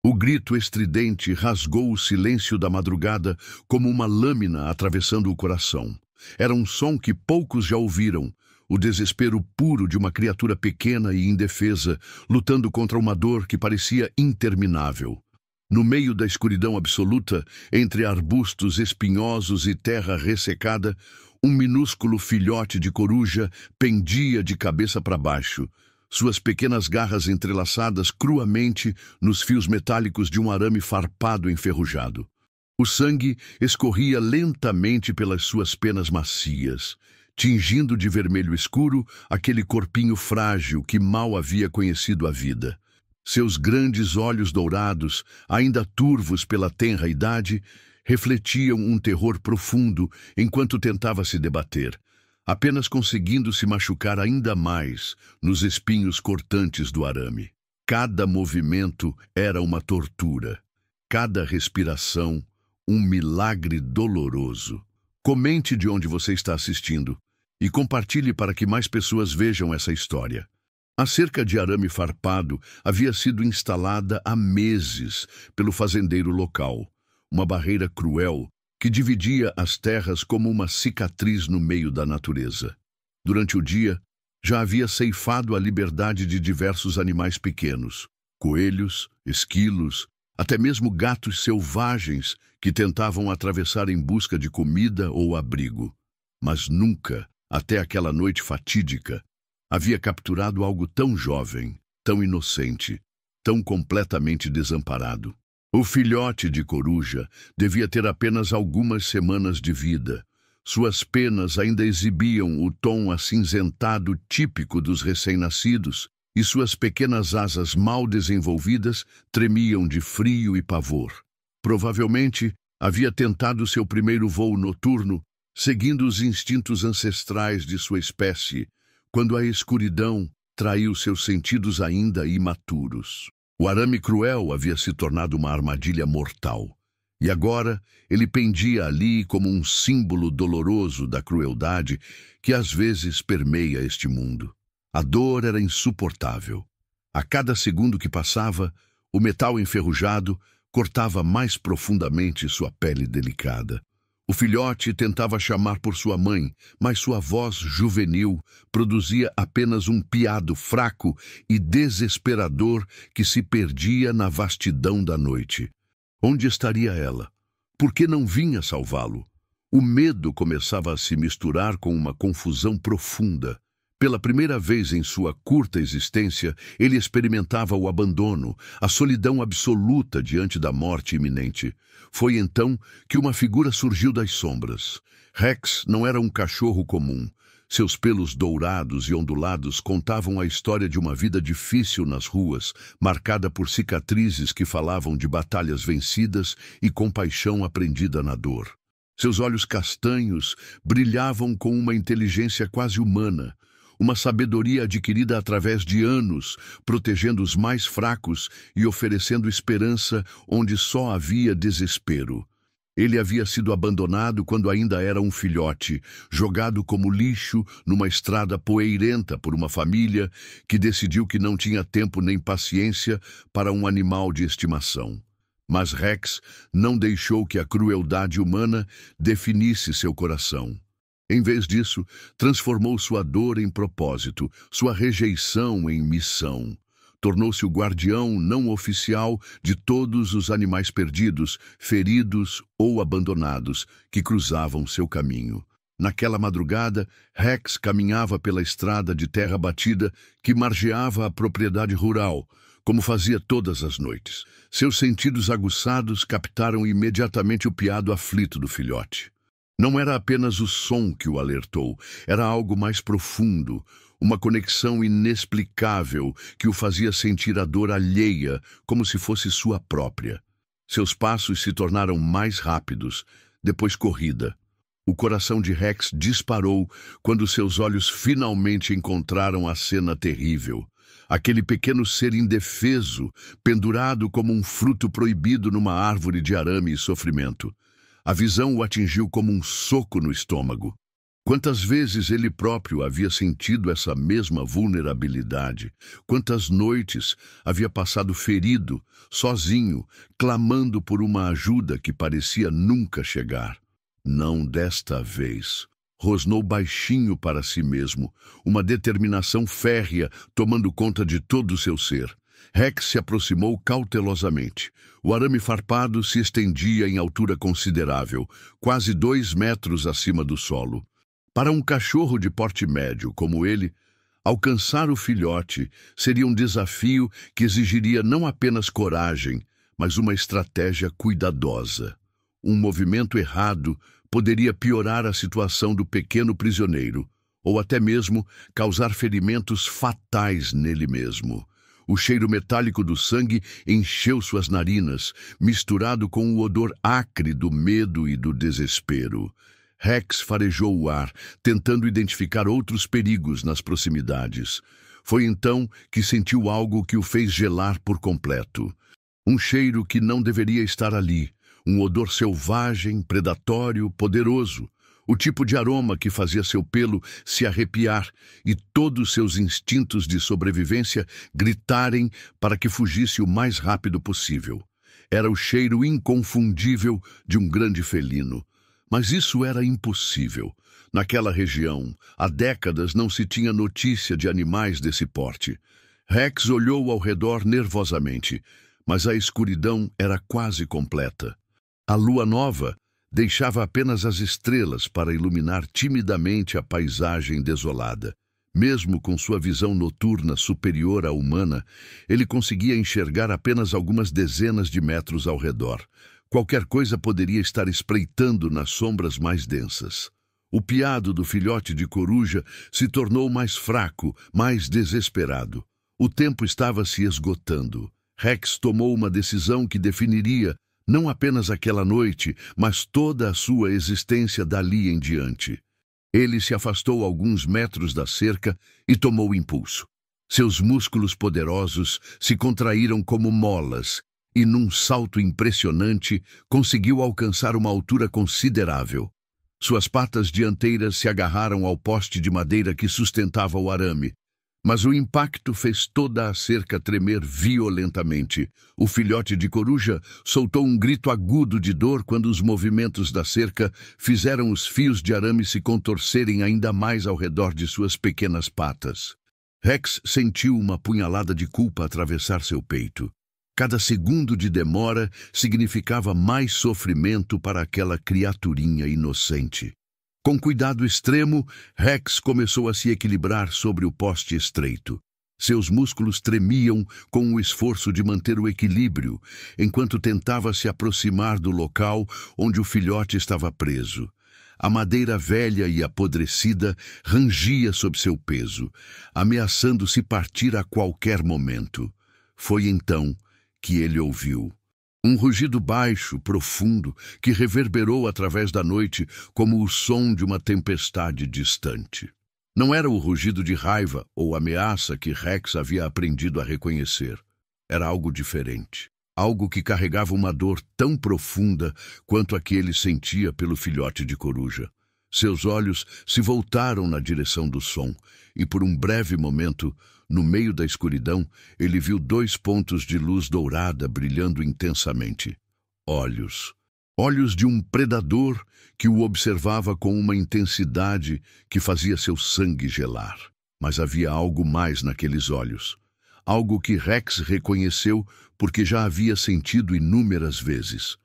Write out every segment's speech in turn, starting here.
O grito estridente rasgou o silêncio da madrugada como uma lâmina atravessando o coração. Era um som que poucos já ouviram, o desespero puro de uma criatura pequena e indefesa, lutando contra uma dor que parecia interminável. No meio da escuridão absoluta, entre arbustos espinhosos e terra ressecada, um minúsculo filhote de coruja pendia de cabeça para baixo, suas pequenas garras entrelaçadas cruamente nos fios metálicos de um arame farpado enferrujado. O sangue escorria lentamente pelas suas penas macias, tingindo de vermelho escuro aquele corpinho frágil que mal havia conhecido a vida. Seus grandes olhos dourados, ainda turvos pela tenra idade, refletiam um terror profundo enquanto tentava se debater, apenas conseguindo se machucar ainda mais nos espinhos cortantes do arame. Cada movimento era uma tortura, cada respiração um milagre doloroso. Comente de onde você está assistindo e compartilhe para que mais pessoas vejam essa história. A cerca de arame farpado havia sido instalada há meses pelo fazendeiro local, uma barreira cruel que dividia as terras como uma cicatriz no meio da natureza. Durante o dia, já havia ceifado a liberdade de diversos animais pequenos, coelhos, esquilos, até mesmo gatos selvagens que tentavam atravessar em busca de comida ou abrigo. Mas nunca, até aquela noite fatídica, havia capturado algo tão jovem, tão inocente, tão completamente desamparado. O filhote de coruja devia ter apenas algumas semanas de vida. Suas penas ainda exibiam o tom acinzentado típico dos recém-nascidos, e suas pequenas asas mal desenvolvidas tremiam de frio e pavor. Provavelmente havia tentado seu primeiro voo noturno, seguindo os instintos ancestrais de sua espécie, quando a escuridão traiu seus sentidos ainda imaturos. O arame cruel havia se tornado uma armadilha mortal, e agora ele pendia ali como um símbolo doloroso da crueldade que às vezes permeia este mundo. A dor era insuportável. A cada segundo que passava, o metal enferrujado cortava mais profundamente sua pele delicada. O filhote tentava chamar por sua mãe, mas sua voz juvenil produzia apenas um piado fraco e desesperador que se perdia na vastidão da noite. Onde estaria ela? Por que não vinha salvá-lo? O medo começava a se misturar com uma confusão profunda. Pela primeira vez em sua curta existência, ele experimentava o abandono, a solidão absoluta diante da morte iminente. Foi então que uma figura surgiu das sombras. Rex não era um cachorro comum. Seus pelos dourados e ondulados contavam a história de uma vida difícil nas ruas, marcada por cicatrizes que falavam de batalhas vencidas e compaixão aprendida na dor. Seus olhos castanhos brilhavam com uma inteligência quase humana, uma sabedoria adquirida através de anos, protegendo os mais fracos e oferecendo esperança onde só havia desespero. Ele havia sido abandonado quando ainda era um filhote, jogado como lixo numa estrada poeirenta por uma família que decidiu que não tinha tempo nem paciência para um animal de estimação. Mas Rex não deixou que a crueldade humana definisse seu coração. Em vez disso, transformou sua dor em propósito, sua rejeição em missão. Tornou-se o guardião não oficial de todos os animais perdidos, feridos ou abandonados que cruzavam seu caminho. Naquela madrugada, Rex caminhava pela estrada de terra batida que margeava a propriedade rural, como fazia todas as noites. Seus sentidos aguçados captaram imediatamente o piado aflito do filhote. Não era apenas o som que o alertou, era algo mais profundo, uma conexão inexplicável que o fazia sentir a dor alheia como se fosse sua própria. Seus passos se tornaram mais rápidos, depois corrida. O coração de Rex disparou quando seus olhos finalmente encontraram a cena terrível. Aquele pequeno ser indefeso, pendurado como um fruto proibido numa árvore de arame e sofrimento. A visão o atingiu como um soco no estômago. Quantas vezes ele próprio havia sentido essa mesma vulnerabilidade? Quantas noites havia passado ferido, sozinho, clamando por uma ajuda que parecia nunca chegar? Não desta vez. Rosnou baixinho para si mesmo, uma determinação férrea tomando conta de todo o seu ser. Rex se aproximou cautelosamente. O arame farpado se estendia em altura considerável, quase 2 metros acima do solo. Para um cachorro de porte médio como ele, alcançar o filhote seria um desafio que exigiria não apenas coragem, mas uma estratégia cuidadosa. Um movimento errado poderia piorar a situação do pequeno prisioneiro, ou até mesmo causar ferimentos fatais nele mesmo. O cheiro metálico do sangue encheu suas narinas, misturado com o odor acre do medo e do desespero. Rex farejou o ar, tentando identificar outros perigos nas proximidades. Foi então que sentiu algo que o fez gelar por completo. Um cheiro que não deveria estar ali, um odor selvagem, predatório, poderoso. O tipo de aroma que fazia seu pelo se arrepiar e todos seus instintos de sobrevivência gritarem para que fugisse o mais rápido possível. Era o cheiro inconfundível de um grande felino. Mas isso era impossível. Naquela região, há décadas não se tinha notícia de animais desse porte. Rex olhou ao redor nervosamente, mas a escuridão era quase completa. A lua nova deixava apenas as estrelas para iluminar timidamente a paisagem desolada. Mesmo com sua visão noturna superior à humana, ele conseguia enxergar apenas algumas dezenas de metros ao redor. Qualquer coisa poderia estar espreitando nas sombras mais densas. O piado do filhote de coruja se tornou mais fraco, mais desesperado. O tempo estava se esgotando. Rex tomou uma decisão que definiria não apenas aquela noite, mas toda a sua existência dali em diante. Ele se afastou alguns metros da cerca e tomou impulso. Seus músculos poderosos se contraíram como molas, e num salto impressionante conseguiu alcançar uma altura considerável. Suas patas dianteiras se agarraram ao poste de madeira que sustentava o arame, mas o impacto fez toda a cerca tremer violentamente. O filhote de coruja soltou um grito agudo de dor quando os movimentos da cerca fizeram os fios de arame se contorcerem ainda mais ao redor de suas pequenas patas. Rex sentiu uma punhalada de culpa atravessar seu peito. Cada segundo de demora significava mais sofrimento para aquela criaturinha inocente. Com cuidado extremo, Rex começou a se equilibrar sobre o poste estreito. Seus músculos tremiam com o esforço de manter o equilíbrio, enquanto tentava se aproximar do local onde o filhote estava preso. A madeira velha e apodrecida rangia sob seu peso, ameaçando se partir a qualquer momento. Foi então que ele ouviu um rugido baixo, profundo, que reverberou através da noite como o som de uma tempestade distante. Não era o rugido de raiva ou ameaça que Rex havia aprendido a reconhecer. Era algo diferente. Algo que carregava uma dor tão profunda quanto a que ele sentia pelo filhote de coruja. Seus olhos se voltaram na direção do som, e por um breve momento, no meio da escuridão, ele viu 2 pontos de luz dourada brilhando intensamente. Olhos. Olhos de um predador que o observava com uma intensidade que fazia seu sangue gelar. Mas havia algo mais naqueles olhos. Algo que Rex reconheceu porque já havia sentido inúmeras vezes.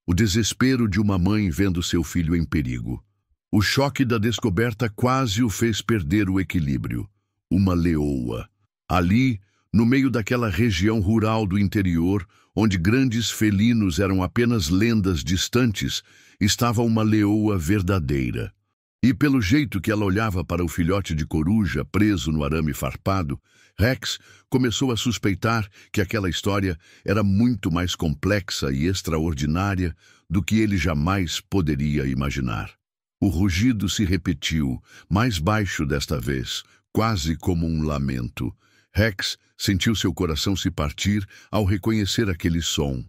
O desespero de uma mãe vendo seu filho em perigo. O choque da descoberta quase o fez perder o equilíbrio. Uma leoa. Ali, no meio daquela região rural do interior, onde grandes felinos eram apenas lendas distantes, estava uma leoa verdadeira. E pelo jeito que ela olhava para o filhote de coruja preso no arame farpado, Rex começou a suspeitar que aquela história era muito mais complexa e extraordinária do que ele jamais poderia imaginar. O rugido se repetiu, mais baixo desta vez, quase como um lamento. Rex sentiu seu coração se partir ao reconhecer aquele som.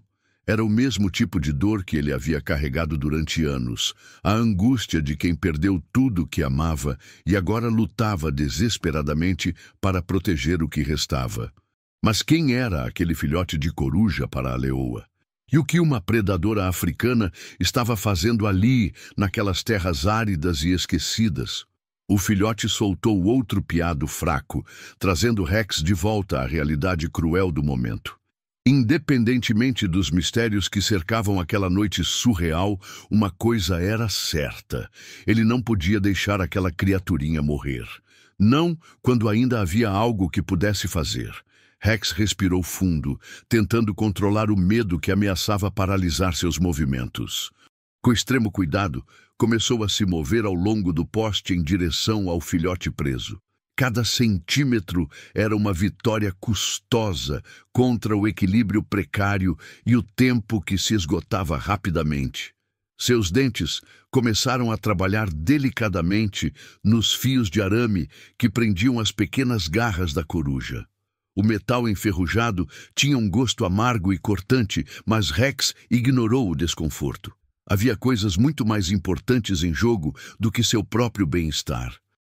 Era o mesmo tipo de dor que ele havia carregado durante anos, a angústia de quem perdeu tudo que amava e agora lutava desesperadamente para proteger o que restava. Mas quem era aquele filhote de coruja para a leoa? E o que uma predadora africana estava fazendo ali, naquelas terras áridas e esquecidas? O filhote soltou outro piado fraco, trazendo Rex de volta à realidade cruel do momento. Independentemente dos mistérios que cercavam aquela noite surreal, uma coisa era certa. Ele não podia deixar aquela criaturinha morrer. Não quando ainda havia algo que pudesse fazer. Rex respirou fundo, tentando controlar o medo que ameaçava paralisar seus movimentos. Com extremo cuidado, começou a se mover ao longo do poste em direção ao filhote preso. Cada centímetro era uma vitória custosa contra o equilíbrio precário e o tempo que se esgotava rapidamente. Seus dentes começaram a trabalhar delicadamente nos fios de arame que prendiam as pequenas garras da coruja. O metal enferrujado tinha um gosto amargo e cortante, mas Rex ignorou o desconforto. Havia coisas muito mais importantes em jogo do que seu próprio bem-estar.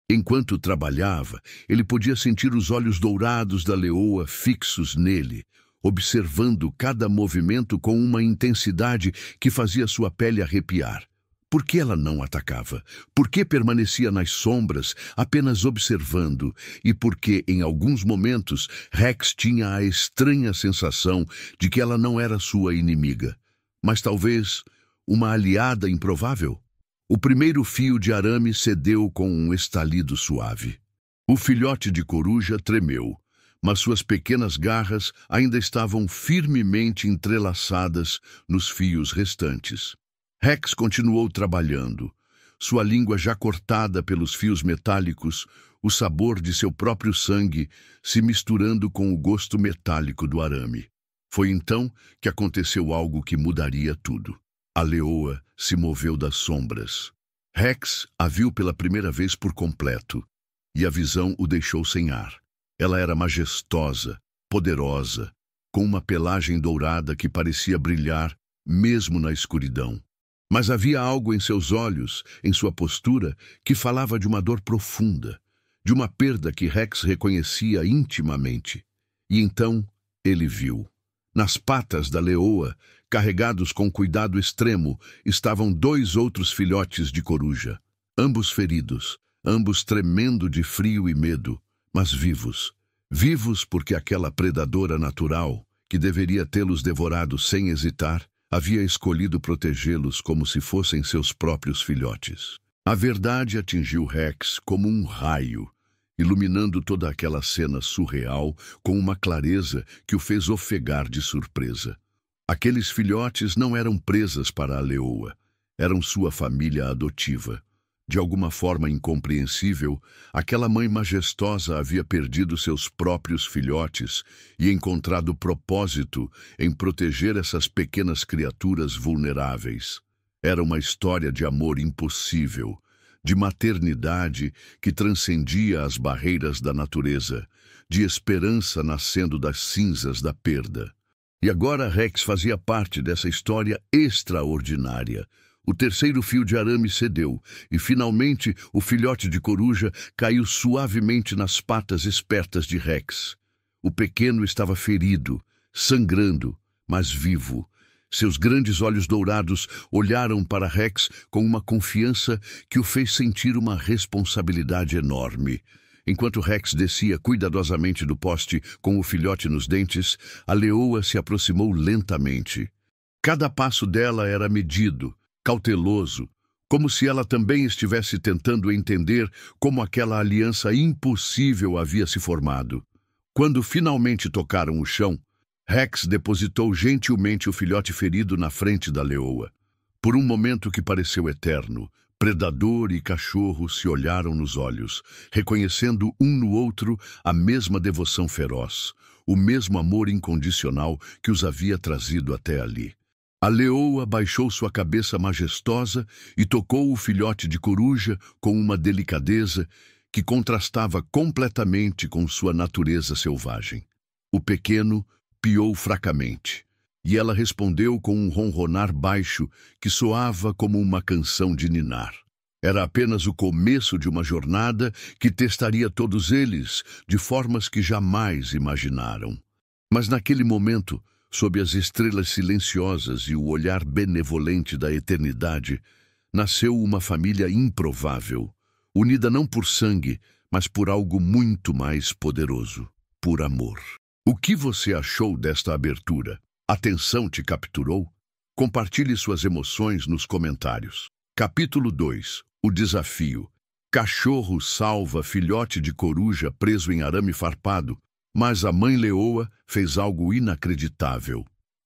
Enquanto trabalhava, ele podia sentir os olhos dourados da leoa fixos nele, observando cada movimento com uma intensidade que fazia sua pele arrepiar. Por que ela não atacava? Por que permanecia nas sombras, apenas observando? E por que, em alguns momentos, Rex tinha a estranha sensação de que ela não era sua inimiga, mas talvez uma aliada improvável? O primeiro fio de arame cedeu com um estalido suave. O filhote de coruja tremeu, mas suas pequenas garras ainda estavam firmemente entrelaçadas nos fios restantes. Rex continuou trabalhando, sua língua já cortada pelos fios metálicos, o sabor de seu próprio sangue se misturando com o gosto metálico do arame. Foi então que aconteceu algo que mudaria tudo. A leoa se moveu das sombras. Rex a viu pela primeira vez por completo, e a visão o deixou sem ar. Ela era majestosa, poderosa, com uma pelagem dourada que parecia brilhar mesmo na escuridão. Mas havia algo em seus olhos, em sua postura, que falava de uma dor profunda, de uma perda que Rex reconhecia intimamente. E então ele viu. Nas patas da leoa, carregados com cuidado extremo, estavam 2 outros filhotes de coruja. Ambos feridos, ambos tremendo de frio e medo, mas vivos. Vivos porque aquela predadora natural, que deveria tê-los devorado sem hesitar, havia escolhido protegê-los como se fossem seus próprios filhotes. A verdade atingiu Rex como um raio, iluminando toda aquela cena surreal com uma clareza que o fez ofegar de surpresa. Aqueles filhotes não eram presas para a leoa, eram sua família adotiva. De alguma forma incompreensível, aquela mãe majestosa havia perdido seus próprios filhotes e encontrado propósito em proteger essas pequenas criaturas vulneráveis. Era uma história de amor impossível, de maternidade que transcendia as barreiras da natureza, de esperança nascendo das cinzas da perda. E agora Rex fazia parte dessa história extraordinária. O terceiro fio de arame cedeu, e finalmente o filhote de coruja caiu suavemente nas patas espertas de Rex. O pequeno estava ferido, sangrando, mas vivo. Seus grandes olhos dourados olharam para Rex com uma confiança que o fez sentir uma responsabilidade enorme. Enquanto Rex descia cuidadosamente do poste com o filhote nos dentes, a leoa se aproximou lentamente. Cada passo dela era medido, cauteloso, como se ela também estivesse tentando entender como aquela aliança impossível havia se formado. Quando finalmente tocaram o chão, Rex depositou gentilmente o filhote ferido na frente da leoa. Por um momento que pareceu eterno, predador e cachorro se olharam nos olhos, reconhecendo um no outro a mesma devoção feroz, o mesmo amor incondicional que os havia trazido até ali. A leoa baixou sua cabeça majestosa e tocou o filhote de coruja com uma delicadeza que contrastava completamente com sua natureza selvagem. O pequeno piou fracamente. e ela respondeu com um ronronar baixo que soava como uma canção de ninar. Era apenas o começo de uma jornada que testaria todos eles de formas que jamais imaginaram. Mas naquele momento, sob as estrelas silenciosas e o olhar benevolente da eternidade, nasceu uma família improvável, unida não por sangue, mas por algo muito mais poderoso, por amor. O que você achou desta abertura? A tensão te capturou? Compartilhe suas emoções nos comentários. Capítulo 2. O desafio. Cachorro salva filhote de coruja preso em arame farpado, mas a mãe leoa fez algo inacreditável.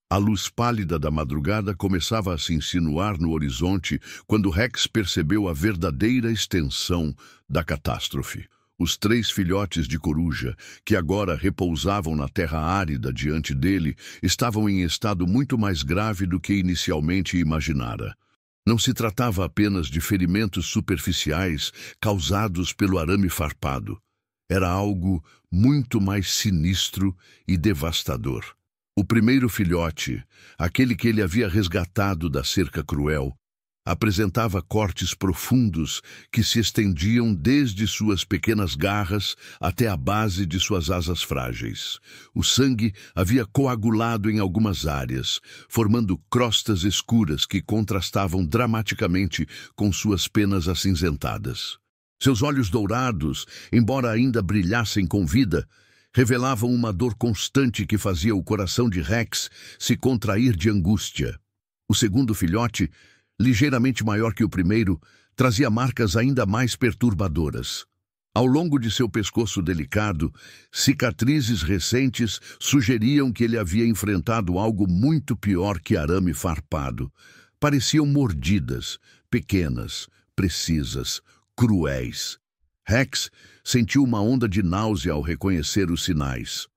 A luz pálida da madrugada começava a se insinuar no horizonte quando Rex percebeu a verdadeira extensão da catástrofe. Os 3 filhotes de coruja, que agora repousavam na terra árida diante dele, estavam em estado muito mais grave do que inicialmente imaginara. Não se tratava apenas de ferimentos superficiais causados pelo arame farpado. Era algo muito mais sinistro e devastador. O primeiro filhote, aquele que ele havia resgatado da cerca cruel, apresentava cortes profundos que se estendiam desde suas pequenas garras até a base de suas asas frágeis. O sangue havia coagulado em algumas áreas, formando crostas escuras que contrastavam dramaticamente com suas penas acinzentadas. Seus olhos dourados, embora ainda brilhassem com vida, revelavam uma dor constante que fazia o coração de Rex se contrair de angústia. O segundo filhote, ligeiramente maior que o primeiro, trazia marcas ainda mais perturbadoras. Ao longo de seu pescoço delicado, cicatrizes recentes sugeriam que ele havia enfrentado algo muito pior que arame farpado. Pareciam mordidas, pequenas, precisas, cruéis. Rex sentiu uma onda de náusea ao reconhecer os sinais.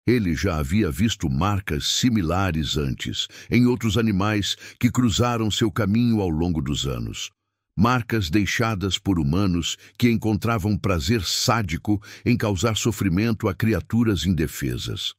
Ele já havia visto marcas similares antes, em outros animais que cruzaram seu caminho ao longo dos anos. Marcas deixadas por humanos que encontravam prazer sádico em causar sofrimento a criaturas indefesas.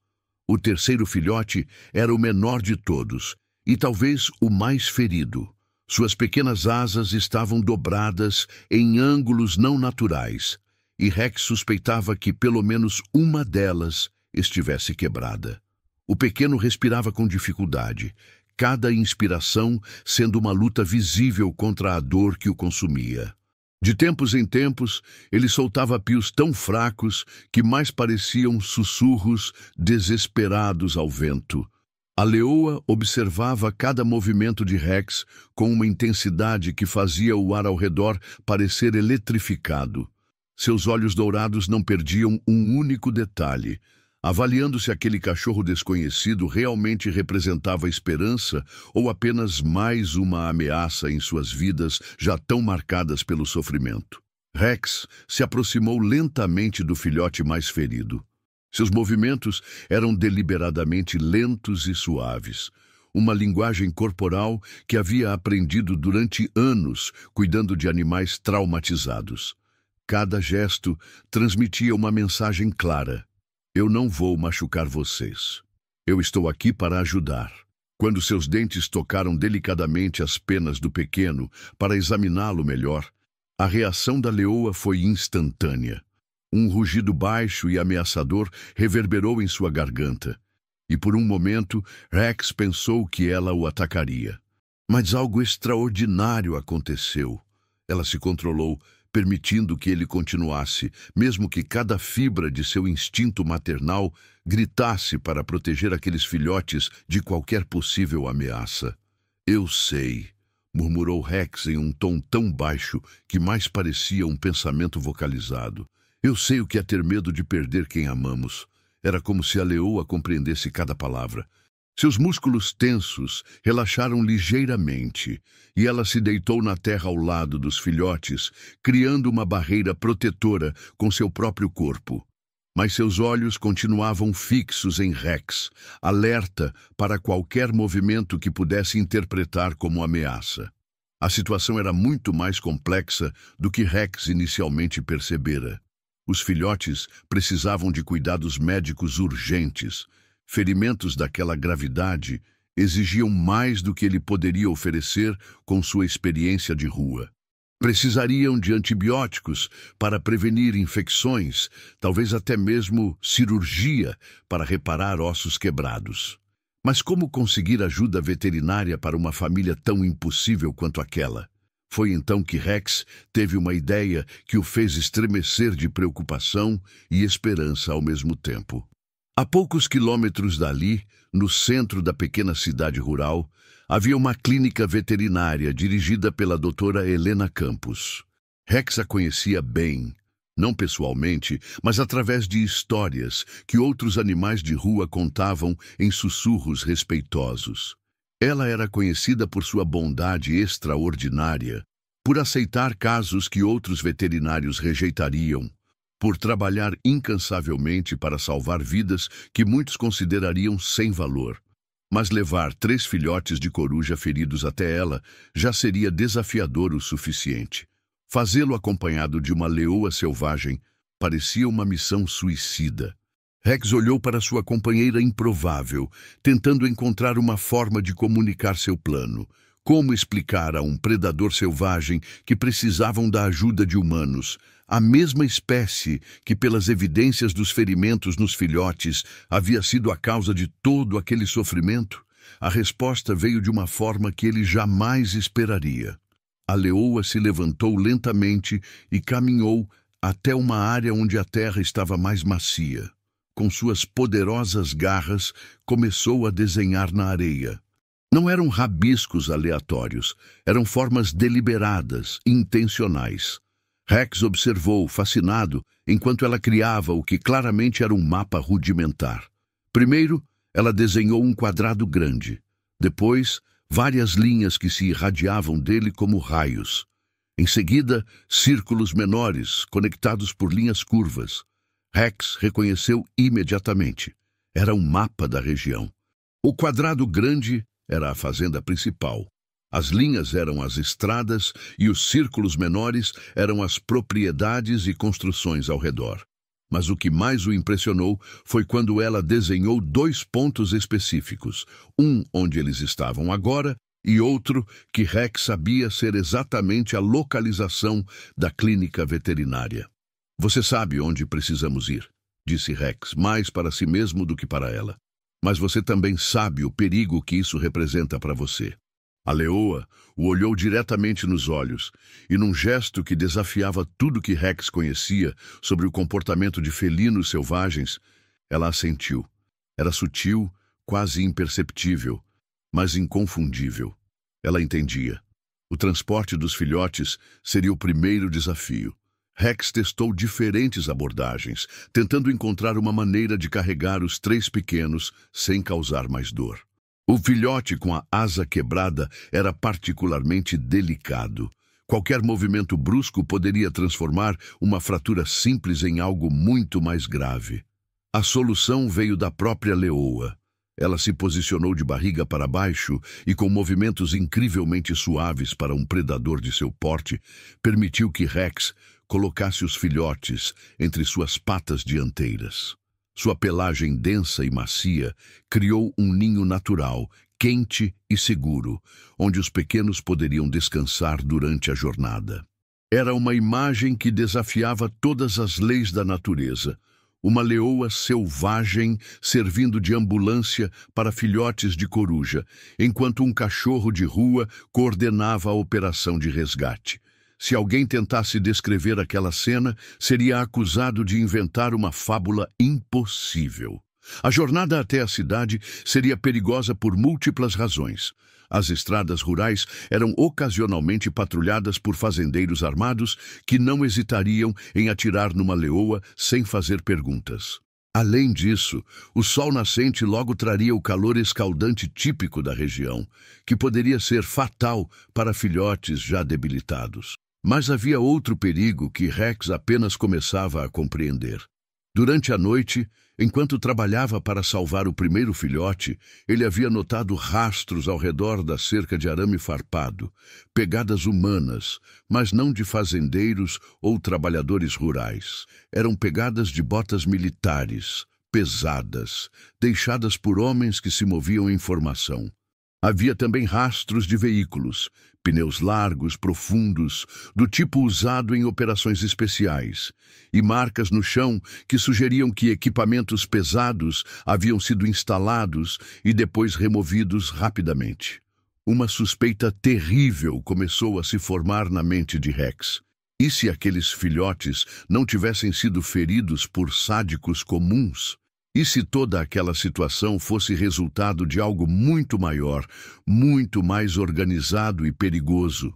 O terceiro filhote era o menor de todos, e talvez o mais ferido. Suas pequenas asas estavam dobradas em ângulos não naturais, e Rex suspeitava que pelo menos uma delas estivesse quebrada. O pequeno respirava com dificuldade, cada inspiração sendo uma luta visível contra a dor que o consumia. De tempos em tempos, ele soltava pios tão fracos que mais pareciam sussurros desesperados ao vento. A leoa observava cada movimento de Rex com uma intensidade que fazia o ar ao redor parecer eletrificado. Seus olhos dourados não perdiam um único detalhe, avaliando se aquele cachorro desconhecido realmente representava esperança ou apenas mais uma ameaça em suas vidas já tão marcadas pelo sofrimento. Rex se aproximou lentamente do filhote mais ferido. Seus movimentos eram deliberadamente lentos e suaves, uma linguagem corporal que havia aprendido durante anos cuidando de animais traumatizados. Cada gesto transmitia uma mensagem clara: eu não vou machucar vocês. Eu estou aqui para ajudar. Quando seus dentes tocaram delicadamente as penas do pequeno para examiná-lo melhor, a reação da leoa foi instantânea. Um rugido baixo e ameaçador reverberou em sua garganta, e por um momento Rex pensou que ela o atacaria. Mas algo extraordinário aconteceu. Ela se controlou, permitindo que ele continuasse, mesmo que cada fibra de seu instinto maternal gritasse para proteger aqueles filhotes de qualquer possível ameaça. Eu sei, murmurou Rex em um tom tão baixo que mais parecia um pensamento vocalizado. Eu sei o que é ter medo de perder quem amamos. Era como se a leoa compreendesse cada palavra. Seus músculos tensos relaxaram ligeiramente, e ela se deitou na terra ao lado dos filhotes, criando uma barreira protetora com seu próprio corpo. Mas seus olhos continuavam fixos em Rex, alerta para qualquer movimento que pudesse interpretar como ameaça. A situação era muito mais complexa do que Rex inicialmente percebera. Os filhotes precisavam de cuidados médicos urgentes. Ferimentos daquela gravidade Exigiam mais do que ele poderia oferecer com sua experiência de rua. Precisariam de antibióticos para prevenir infecções, talvez até mesmo cirurgia para reparar ossos quebrados. Mas como conseguir ajuda veterinária para uma família tão impossível quanto aquela? Foi então que Rex teve uma ideia que o fez estremecer de preocupação e esperança ao mesmo tempo. A poucos quilômetros dali, no centro da pequena cidade rural, havia uma clínica veterinária dirigida pela doutora Helena Campos. Rex a conhecia bem, não pessoalmente, mas através de histórias que outros animais de rua contavam em sussurros respeitosos. Ela era conhecida por sua bondade extraordinária, por aceitar casos que outros veterinários rejeitariam, por trabalhar incansavelmente para salvar vidas que muitos considerariam sem valor. Mas levar 3 filhotes de coruja feridos até ela já seria desafiador o suficiente. Fazê-lo acompanhado de uma leoa selvagem parecia uma missão suicida. Rex olhou para sua companheira improvável, tentando encontrar uma forma de comunicar seu plano. Como explicar a um predador selvagem que precisavam da ajuda de humanos, a mesma espécie que, pelas evidências dos ferimentos nos filhotes, havia sido a causa de todo aquele sofrimento? A resposta veio de uma forma que ele jamais esperaria. A leoa se levantou lentamente e caminhou até uma área onde a terra estava mais macia. Com suas poderosas garras, começou a desenhar na areia. Não eram rabiscos aleatórios, eram formas deliberadas, intencionais. Rex observou, fascinado, enquanto ela criava o que claramente era um mapa rudimentar. Primeiro, ela desenhou um quadrado grande. Depois, várias linhas que se irradiavam dele como raios. Em seguida, círculos menores, conectados por linhas curvas. Rex reconheceu imediatamente. Era um mapa da região. O quadrado grande era a fazenda principal. As linhas eram as estradas e os círculos menores eram as propriedades e construções ao redor. Mas o que mais o impressionou foi quando ela desenhou 2 pontos específicos, um onde eles estavam agora e outro que Rex sabia ser exatamente a localização da clínica veterinária. Você sabe onde precisamos ir, disse Rex, mais para si mesmo do que para ela. Mas você também sabe o perigo que isso representa para você. A leoa o olhou diretamente nos olhos, e num gesto que desafiava tudo que Rex conhecia sobre o comportamento de felinos selvagens, ela assentiu. Era sutil, quase imperceptível, mas inconfundível. Ela entendia. O transporte dos filhotes seria o primeiro desafio. Rex testou diferentes abordagens, tentando encontrar uma maneira de carregar os 3 pequenos sem causar mais dor. O filhote com a asa quebrada era particularmente delicado. Qualquer movimento brusco poderia transformar uma fratura simples em algo muito mais grave. A solução veio da própria leoa. Ela se posicionou de barriga para baixo e, com movimentos incrivelmente suaves para um predador de seu porte, permitiu que Rex colocasse os filhotes entre suas patas dianteiras. Sua pelagem densa e macia criou um ninho natural, quente e seguro, onde os pequenos poderiam descansar durante a jornada. Era uma imagem que desafiava todas as leis da natureza. Uma leoa selvagem servindo de ambulância para filhotes de coruja, enquanto um cachorro de rua coordenava a operação de resgate. Se alguém tentasse descrever aquela cena, seria acusado de inventar uma fábula impossível. A jornada até a cidade seria perigosa por múltiplas razões. As estradas rurais eram ocasionalmente patrulhadas por fazendeiros armados que não hesitariam em atirar numa leoa sem fazer perguntas. Além disso, o sol nascente logo traria o calor escaldante típico da região, que poderia ser fatal para filhotes já debilitados. Mas havia outro perigo que Rex apenas começava a compreender. Durante a noite, enquanto trabalhava para salvar o primeiro filhote, ele havia notado rastros ao redor da cerca de arame farpado, pegadas humanas, mas não de fazendeiros ou trabalhadores rurais. Eram pegadas de botas militares, pesadas, deixadas por homens que se moviam em formação. Havia também rastros de veículos, pneus largos, profundos, do tipo usado em operações especiais, e marcas no chão que sugeriam que equipamentos pesados haviam sido instalados e depois removidos rapidamente. Uma suspeita terrível começou a se formar na mente de Rex. E se aqueles filhotes não tivessem sido feridos por sádicos comuns? E se toda aquela situação fosse resultado de algo muito maior, muito mais organizado e perigoso?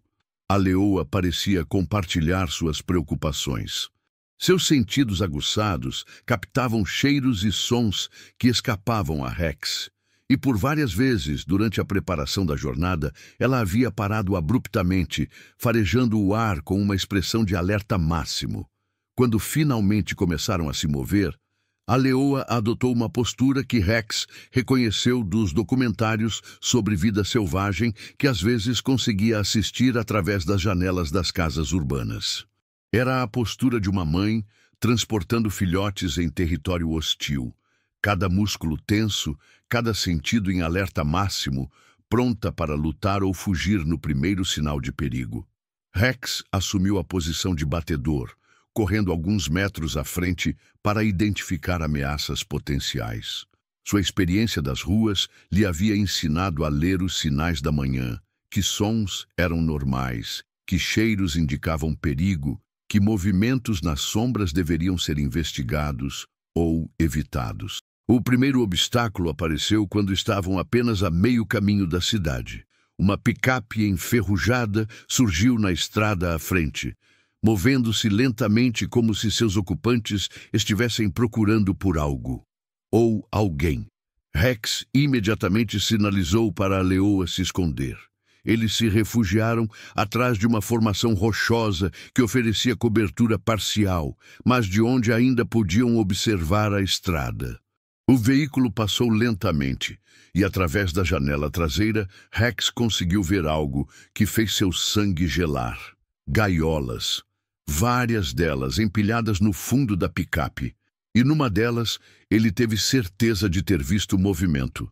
A leoa parecia compartilhar suas preocupações. Seus sentidos aguçados captavam cheiros e sons que escapavam a Rex. E por várias vezes, durante a preparação da jornada, ela havia parado abruptamente, farejando o ar com uma expressão de alerta máximo. Quando finalmente começaram a se mover, a leoa adotou uma postura que Rex reconheceu dos documentários sobre vida selvagem que às vezes conseguia assistir através das janelas das casas urbanas. Era a postura de uma mãe transportando filhotes em território hostil. Cada músculo tenso, cada sentido em alerta máximo, pronta para lutar ou fugir no primeiro sinal de perigo. Rex assumiu a posição de batedor, correndo alguns metros à frente para identificar ameaças potenciais. Sua experiência das ruas lhe havia ensinado a ler os sinais da manhã, que sons eram normais, que cheiros indicavam perigo, que movimentos nas sombras deveriam ser investigados ou evitados. O primeiro obstáculo apareceu quando estavam apenas a meio caminho da cidade. Uma picape enferrujada surgiu na estrada à frente, movendo-se lentamente como se seus ocupantes estivessem procurando por algo. Ou alguém. Rex imediatamente sinalizou para a leoa se esconder. Eles se refugiaram atrás de uma formação rochosa que oferecia cobertura parcial, mas de onde ainda podiam observar a estrada. O veículo passou lentamente, e através da janela traseira, Rex conseguiu ver algo que fez seu sangue gelar. Gaiolas. Várias delas empilhadas no fundo da picape, e numa delas ele teve certeza de ter visto movimento.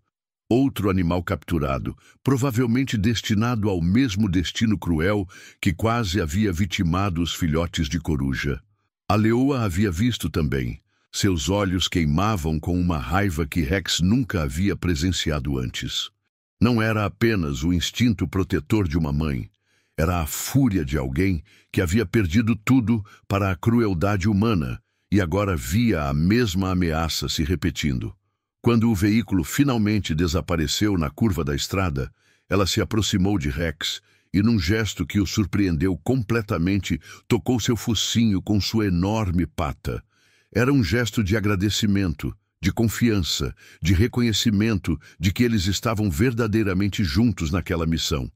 Outro animal capturado, provavelmente destinado ao mesmo destino cruel que quase havia vitimado os filhotes de coruja. A leoa havia visto também. Seus olhos queimavam com uma raiva que Rex nunca havia presenciado antes. Não era apenas o instinto protetor de uma mãe. Era a fúria de alguém que havia perdido tudo para a crueldade humana e agora via a mesma ameaça se repetindo. Quando o veículo finalmente desapareceu na curva da estrada, ela se aproximou de Rex e, num gesto que o surpreendeu completamente, tocou seu focinho com sua enorme pata. Era um gesto de agradecimento, de confiança, de reconhecimento de que eles estavam verdadeiramente juntos naquela missão.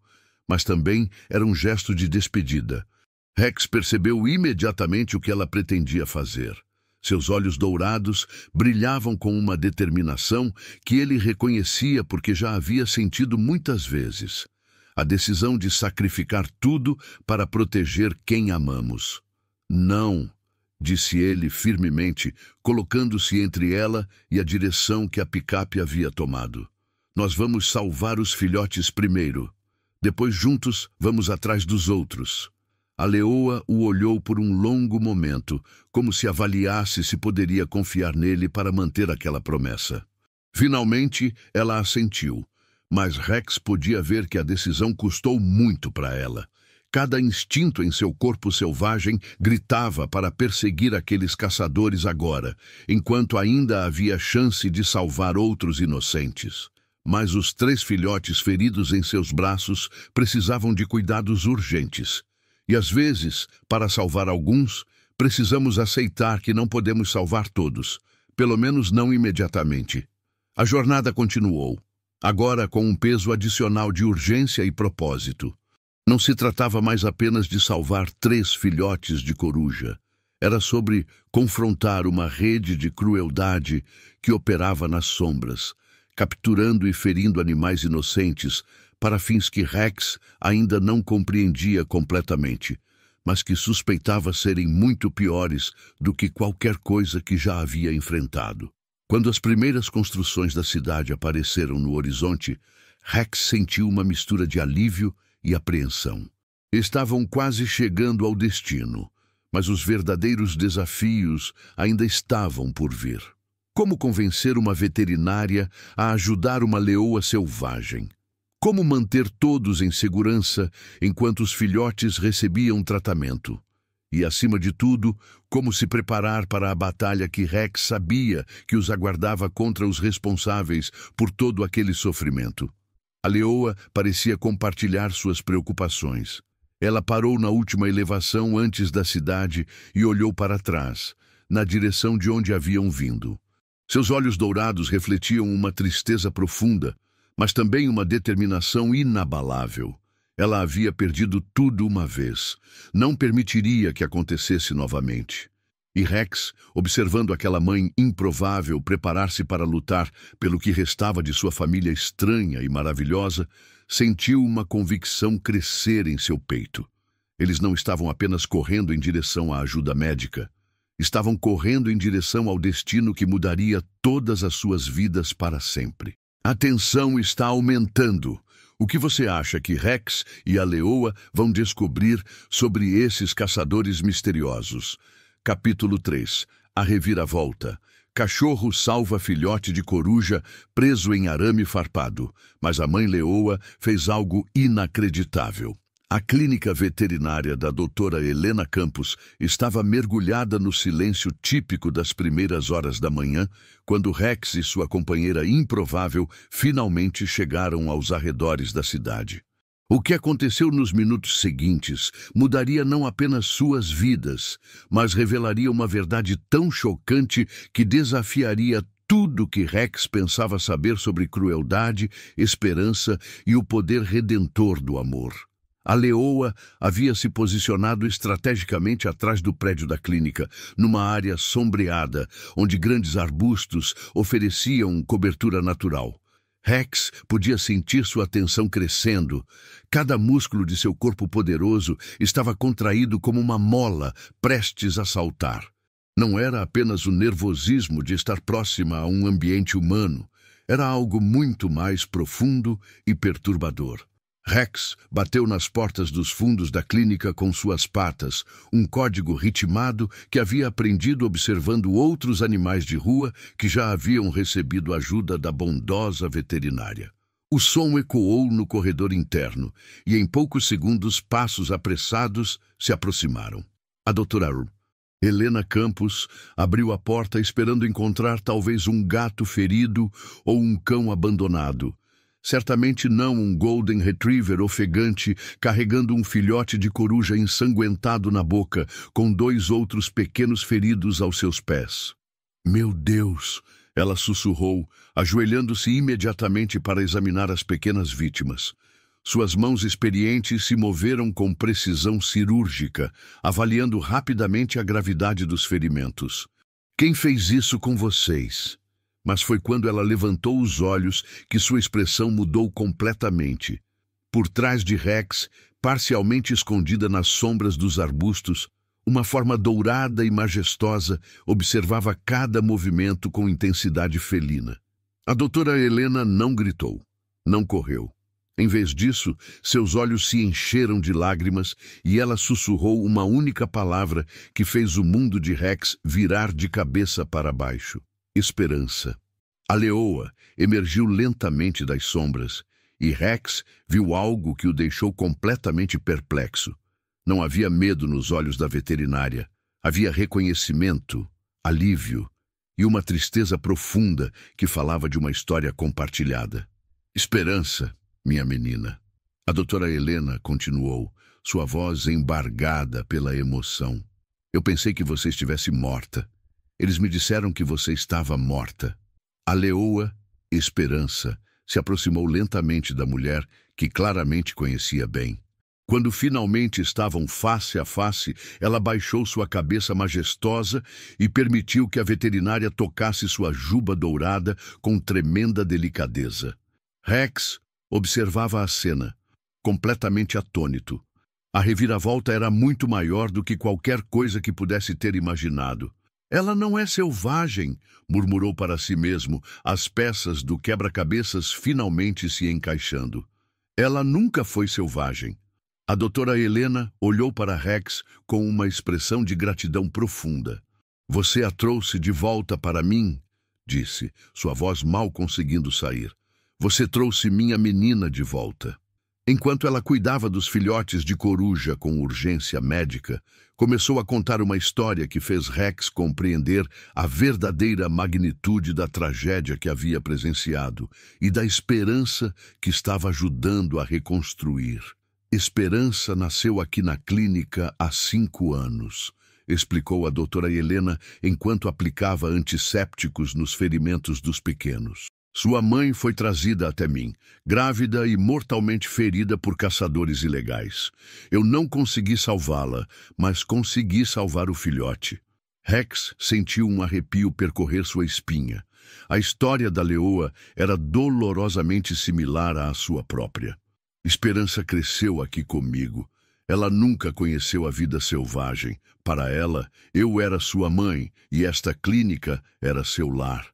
Mas também era um gesto de despedida. Rex percebeu imediatamente o que ela pretendia fazer. Seus olhos dourados brilhavam com uma determinação que ele reconhecia porque já havia sentido muitas vezes. A decisão de sacrificar tudo para proteger quem amamos. Não, disse ele firmemente, colocando-se entre ela e a direção que a picape havia tomado. Nós vamos salvar os filhotes primeiro. Depois juntos vamos atrás dos outros. A leoa o olhou por um longo momento, como se avaliasse se poderia confiar nele para manter aquela promessa. Finalmente, ela assentiu, mas Rex podia ver que a decisão custou muito para ela. Cada instinto em seu corpo selvagem gritava para perseguir aqueles caçadores agora, enquanto ainda havia chance de salvar outros inocentes. Mas os 3 filhotes feridos em seus braços precisavam de cuidados urgentes. E às vezes, para salvar alguns, precisamos aceitar que não podemos salvar todos, pelo menos não imediatamente. A jornada continuou, agora com um peso adicional de urgência e propósito. Não se tratava mais apenas de salvar 3 filhotes de coruja. Era sobre confrontar uma rede de crueldade que operava nas sombras, capturando e ferindo animais inocentes para fins que Rex ainda não compreendia completamente, mas que suspeitava serem muito piores do que qualquer coisa que já havia enfrentado. Quando as primeiras construções da cidade apareceram no horizonte, Rex sentiu uma mistura de alívio e apreensão. Estavam quase chegando ao destino, mas os verdadeiros desafios ainda estavam por vir. Como convencer uma veterinária a ajudar uma leoa selvagem? Como manter todos em segurança enquanto os filhotes recebiam tratamento? E, acima de tudo, como se preparar para a batalha que Rex sabia que os aguardava contra os responsáveis por todo aquele sofrimento? A leoa parecia compartilhar suas preocupações. Ela parou na última elevação antes da cidade e olhou para trás, na direção de onde haviam vindo. Seus olhos dourados refletiam uma tristeza profunda, mas também uma determinação inabalável. Ela havia perdido tudo uma vez. Não permitiria que acontecesse novamente. E Rex, observando aquela mãe improvável preparar-se para lutar pelo que restava de sua família estranha e maravilhosa, sentiu uma convicção crescer em seu peito. Eles não estavam apenas correndo em direção à ajuda médica. Estavam correndo em direção ao destino que mudaria todas as suas vidas para sempre. A tensão está aumentando. O que você acha que Rex e a leoa vão descobrir sobre esses caçadores misteriosos? Capítulo 3. A reviravolta. Cachorro salva filhote de coruja preso em arame farpado, mas a mãe leoa fez algo inacreditável. A clínica veterinária da doutora Helena Campos estava mergulhada no silêncio típico das primeiras horas da manhã, quando Rex e sua companheira improvável finalmente chegaram aos arredores da cidade. O que aconteceu nos minutos seguintes mudaria não apenas suas vidas, mas revelaria uma verdade tão chocante que desafiaria tudo que Rex pensava saber sobre crueldade, esperança e o poder redentor do amor. A leoa havia se posicionado estrategicamente atrás do prédio da clínica, numa área sombreada, onde grandes arbustos ofereciam cobertura natural. Rex podia sentir sua tensão crescendo. Cada músculo de seu corpo poderoso estava contraído como uma mola, prestes a saltar. Não era apenas o nervosismo de estar próxima a um ambiente humano. Era algo muito mais profundo e perturbador. Rex bateu nas portas dos fundos da clínica com suas patas, um código ritmado que havia aprendido observando outros animais de rua que já haviam recebido ajuda da bondosa veterinária. O som ecoou no corredor interno e em poucos segundos passos apressados se aproximaram. A doutora Helena Campos abriu a porta esperando encontrar talvez um gato ferido ou um cão abandonado. Certamente não um Golden Retriever ofegante carregando um filhote de coruja ensanguentado na boca, com 2 outros pequenos feridos aos seus pés. Meu Deus! Ela sussurrou, ajoelhando-se imediatamente para examinar as pequenas vítimas. Suas mãos experientes se moveram com precisão cirúrgica, avaliando rapidamente a gravidade dos ferimentos. Quem fez isso com vocês? Mas foi quando ela levantou os olhos que sua expressão mudou completamente. Por trás de Rex, parcialmente escondida nas sombras dos arbustos, uma forma dourada e majestosa observava cada movimento com intensidade felina. A doutora Helena não gritou, não correu. Em vez disso, seus olhos se encheram de lágrimas e ela sussurrou uma única palavra que fez o mundo de Rex virar de cabeça para baixo. Esperança. A leoa emergiu lentamente das sombras e Rex viu algo que o deixou completamente perplexo. Não havia medo nos olhos da veterinária. Havia reconhecimento, alívio e uma tristeza profunda que falava de uma história compartilhada. Esperança, minha menina. A doutora Helena continuou, sua voz embargada pela emoção. Eu pensei que você estivesse morta. Eles me disseram que você estava morta. A leoa, Esperança, se aproximou lentamente da mulher que claramente conhecia bem. Quando finalmente estavam face a face, ela baixou sua cabeça majestosa e permitiu que a veterinária tocasse sua juba dourada com tremenda delicadeza. Rex observava a cena, completamente atônito. A reviravolta era muito maior do que qualquer coisa que pudesse ter imaginado. Ela não é selvagem, murmurou para si mesmo, as peças do quebra-cabeças finalmente se encaixando. Ela nunca foi selvagem. A doutora Helena olhou para Rex com uma expressão de gratidão profunda. Você a trouxe de volta para mim, disse, sua voz mal conseguindo sair. Você trouxe minha menina de volta. Enquanto ela cuidava dos filhotes de coruja com urgência médica, começou a contar uma história que fez Rex compreender a verdadeira magnitude da tragédia que havia presenciado e da esperança que estava ajudando a reconstruir. Esperança nasceu aqui na clínica há 5 anos, explicou a doutora Helena enquanto aplicava antissépticos nos ferimentos dos pequenos. Sua mãe foi trazida até mim, grávida e mortalmente ferida por caçadores ilegais. Eu não consegui salvá-la, mas consegui salvar o filhote. Rex sentiu um arrepio percorrer sua espinha. A história da leoa era dolorosamente similar à sua própria. Esperança cresceu aqui comigo. Ela nunca conheceu a vida selvagem. Para ela, eu era sua mãe e esta clínica era seu lar.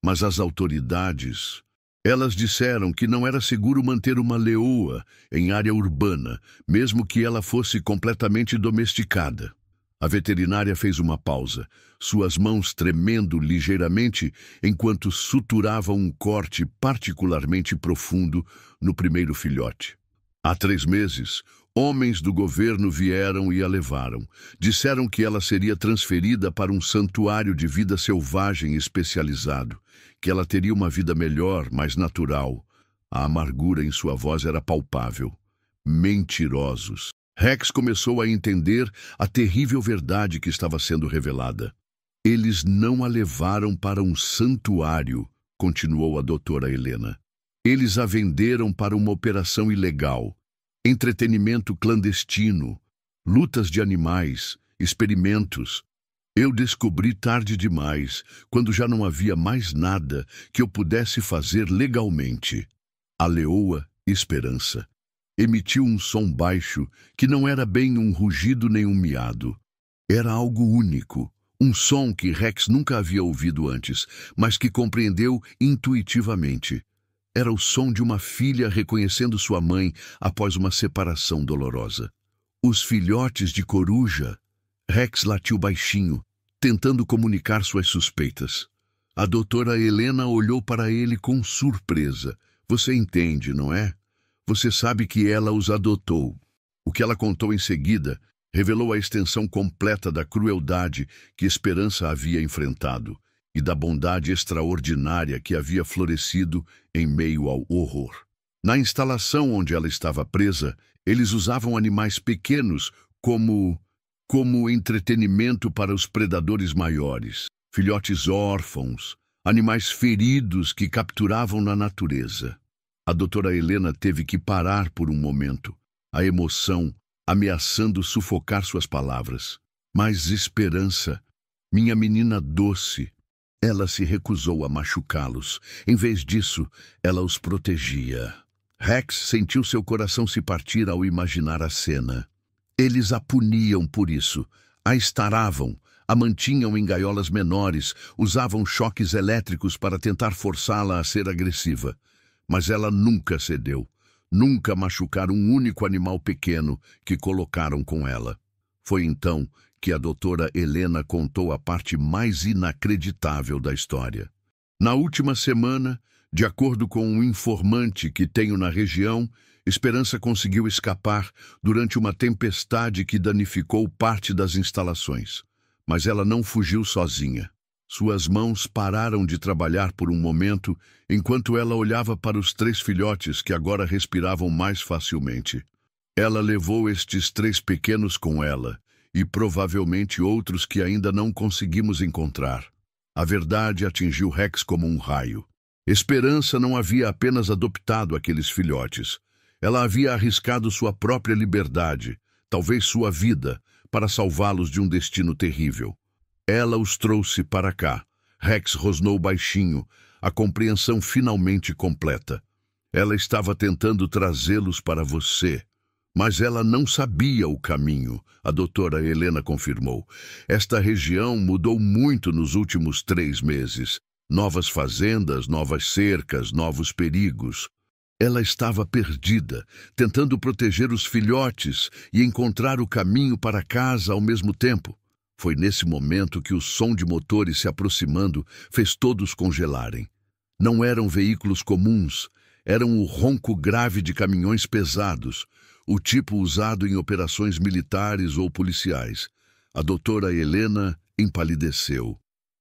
Mas as autoridades, elas disseram que não era seguro manter uma leoa em área urbana, mesmo que ela fosse completamente domesticada. A veterinária fez uma pausa, suas mãos tremendo ligeiramente enquanto suturava um corte particularmente profundo no primeiro filhote. Há 3 meses, homens do governo vieram e a levaram. Disseram que ela seria transferida para um santuário de vida selvagem especializado, que ela teria uma vida melhor, mais natural. A amargura em sua voz era palpável. Mentirosos. Rex começou a entender a terrível verdade que estava sendo revelada. Eles não a levaram para um santuário, continuou a doutora Helena. Eles a venderam para uma operação ilegal. Entretenimento clandestino, lutas de animais, experimentos. Eu descobri tarde demais, quando já não havia mais nada que eu pudesse fazer legalmente. A leoa Esperança emitiu um som baixo que não era bem um rugido nem um miado. Era algo único, um som que Rex nunca havia ouvido antes, mas que compreendeu intuitivamente. Era o som de uma filha reconhecendo sua mãe após uma separação dolorosa. Os filhotes de coruja. Rex latiu baixinho, tentando comunicar suas suspeitas. A doutora Helena olhou para ele com surpresa. Você entende, não é? Você sabe que ela os adotou. O que ela contou em seguida revelou a extensão completa da crueldade que Esperança havia enfrentado e da bondade extraordinária que havia florescido em meio ao horror. Na instalação onde ela estava presa, eles usavam animais pequenos como entretenimento para os predadores maiores, filhotes órfãos, animais feridos que capturavam na natureza. A doutora Helena teve que parar por um momento, a emoção ameaçando sufocar suas palavras. Mas Esperança, minha menina doce, ela se recusou a machucá-los. Em vez disso, ela os protegia. Rex sentiu seu coração se partir ao imaginar a cena. Eles a puniam por isso, a estaravam, a mantinham em gaiolas menores, usavam choques elétricos para tentar forçá-la a ser agressiva. Mas ela nunca cedeu. Nunca machucaram um único animal pequeno que colocaram com ela. Foi então que a doutora Helena contou a parte mais inacreditável da história. Na última semana, de acordo com um informante que tenho na região, Esperança conseguiu escapar durante uma tempestade que danificou parte das instalações. Mas ela não fugiu sozinha. Suas mãos pararam de trabalhar por um momento, enquanto ela olhava para os 3 filhotes que agora respiravam mais facilmente. Ela levou estes 3 pequenos com ela, e provavelmente outros que ainda não conseguimos encontrar. A verdade atingiu Rex como um raio. Esperança não havia apenas adotado aqueles filhotes. Ela havia arriscado sua própria liberdade, talvez sua vida, para salvá-los de um destino terrível. Ela os trouxe para cá. Rex rosnou baixinho, a compreensão finalmente completa. Ela estava tentando trazê-los para você, Mas ela não sabia o caminho, a doutora Helena confirmou. Esta região mudou muito nos últimos 3 meses. Novas fazendas, novas cercas, novos perigos. Ela estava perdida, tentando proteger os filhotes e encontrar o caminho para casa ao mesmo tempo. Foi nesse momento que o som de motores se aproximando fez todos congelarem. Não eram veículos comuns, eram o ronco grave de caminhões pesados, o tipo usado em operações militares ou policiais. A doutora Helena empalideceu.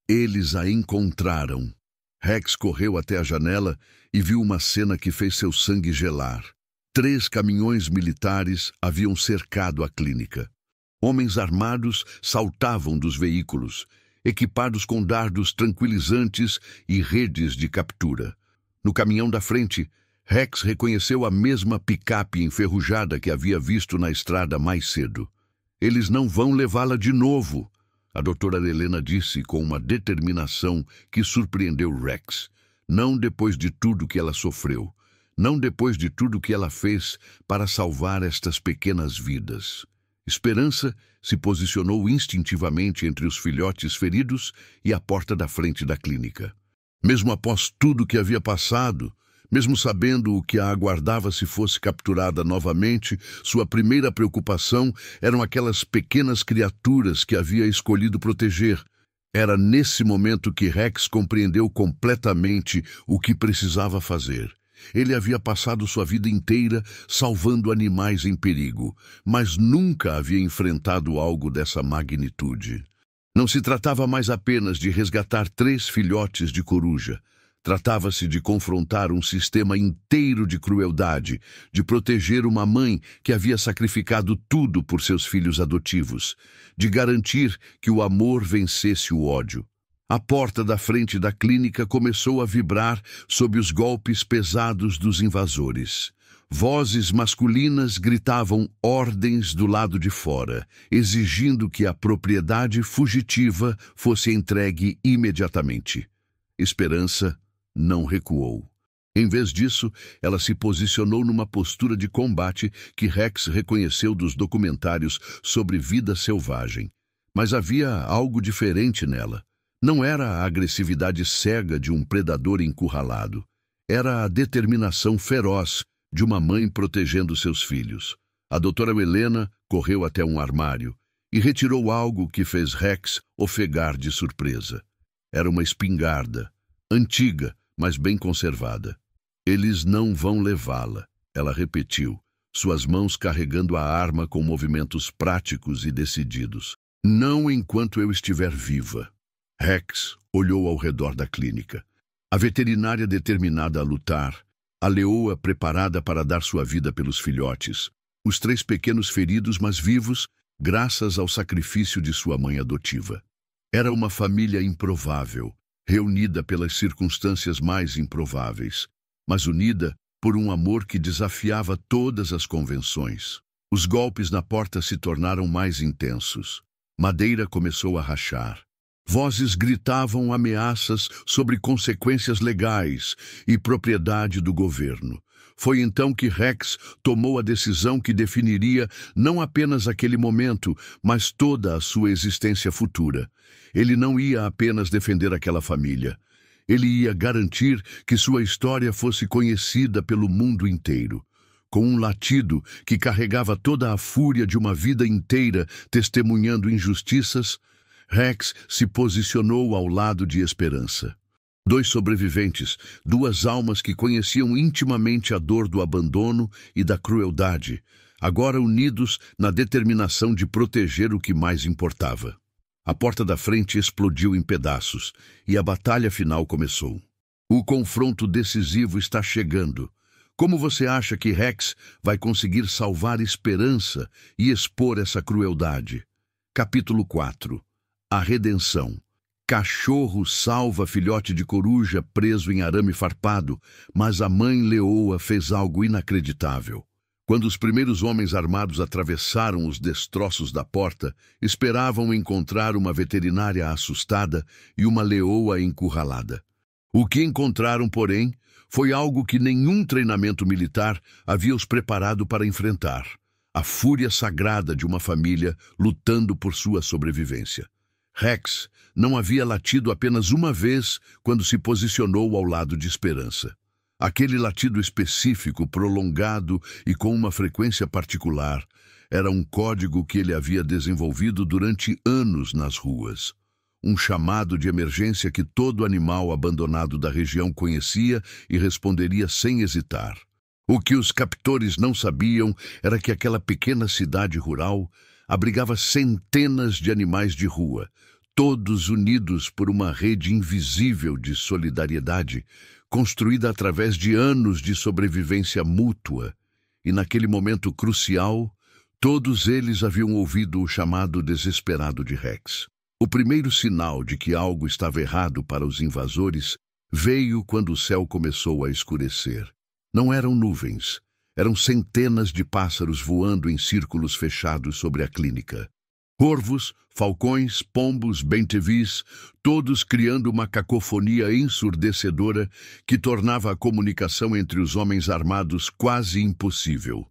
Eles a encontraram. Rex correu até a janela e viu uma cena que fez seu sangue gelar. 3 caminhões militares haviam cercado a clínica. Homens armados saltavam dos veículos, equipados com dardos tranquilizantes e redes de captura. No caminhão da frente, Rex reconheceu a mesma picape enferrujada que havia visto na estrada mais cedo. Eles não vão levá-la de novo, a doutora Helena disse com uma determinação que surpreendeu Rex. Não depois de tudo que ela sofreu. Não depois de tudo que ela fez para salvar estas pequenas vidas. Esperança se posicionou instintivamente entre os filhotes feridos e a porta da frente da clínica. Mesmo após tudo que havia passado, mesmo sabendo o que a aguardava se fosse capturada novamente, sua primeira preocupação eram aquelas pequenas criaturas que havia escolhido proteger. Era nesse momento que Rex compreendeu completamente o que precisava fazer. Ele havia passado sua vida inteira salvando animais em perigo, mas nunca havia enfrentado algo dessa magnitude. Não se tratava mais apenas de resgatar 3 filhotes de coruja. Tratava-se de confrontar um sistema inteiro de crueldade, de proteger uma mãe que havia sacrificado tudo por seus filhos adotivos, de garantir que o amor vencesse o ódio. A porta da frente da clínica começou a vibrar sob os golpes pesados dos invasores. Vozes masculinas gritavam ordens do lado de fora, exigindo que a propriedade fugitiva fosse entregue imediatamente. Esperança não recuou. Em vez disso, ela se posicionou numa postura de combate que Rex reconheceu dos documentários sobre vida selvagem. Mas havia algo diferente nela. Não era a agressividade cega de um predador encurralado. Era a determinação feroz de uma mãe protegendo seus filhos. A doutora Helena correu até um armário e retirou algo que fez Rex ofegar de surpresa. Era uma espingarda, antiga, mas bem conservada. Eles não vão levá-la, ela repetiu, suas mãos carregando a arma com movimentos práticos e decididos. Não enquanto eu estiver viva. Rex olhou ao redor da clínica. A veterinária determinada a lutar, a leoa preparada para dar sua vida pelos filhotes, os 3 pequenos feridos, mas vivos, graças ao sacrifício de sua mãe adotiva. Era uma família improvável, reunida pelas circunstâncias mais improváveis, mas unida por um amor que desafiava todas as convenções. Os golpes na porta se tornaram mais intensos. Madeira começou a rachar. Vozes gritavam ameaças sobre consequências legais e propriedade do governo. Foi então que Rex tomou a decisão que definiria não apenas aquele momento, mas toda a sua existência futura. Ele não ia apenas defender aquela família. Ele ia garantir que sua história fosse conhecida pelo mundo inteiro. Com um latido que carregava toda a fúria de uma vida inteira testemunhando injustiças, Rex se posicionou ao lado de Esperança. 2 sobreviventes, 2 almas que conheciam intimamente a dor do abandono e da crueldade, agora unidos na determinação de proteger o que mais importava. A porta da frente explodiu em pedaços e a batalha final começou. O confronto decisivo está chegando. Como você acha que Rex vai conseguir salvar Esperança e expor essa crueldade? Capítulo 4. A redenção. Cachorro salva filhote de coruja preso em arame farpado, mas a mãe leoa fez algo inacreditável. Quando os primeiros homens armados atravessaram os destroços da porta, esperavam encontrar uma veterinária assustada e uma leoa encurralada. O que encontraram, porém, foi algo que nenhum treinamento militar havia os preparado para enfrentar: a fúria sagrada de uma família lutando por sua sobrevivência. Rex não havia latido apenas uma vez quando se posicionou ao lado de Esperança. Aquele latido específico, prolongado e com uma frequência particular, era um código que ele havia desenvolvido durante anos nas ruas. Um chamado de emergência que todo animal abandonado da região conhecia e responderia sem hesitar. O que os captores não sabiam era que aquela pequena cidade rural abrigava centenas de animais de rua, todos unidos por uma rede invisível de solidariedade, construída através de anos de sobrevivência mútua. E naquele momento crucial, todos eles haviam ouvido o chamado desesperado de Rex. O primeiro sinal de que algo estava errado para os invasores veio quando o céu começou a escurecer. Não eram nuvens, eram centenas de pássaros voando em círculos fechados sobre a clínica. Corvos, falcões, pombos, bem-te-vis, todos criando uma cacofonia ensurdecedora que tornava a comunicação entre os homens armados quase impossível.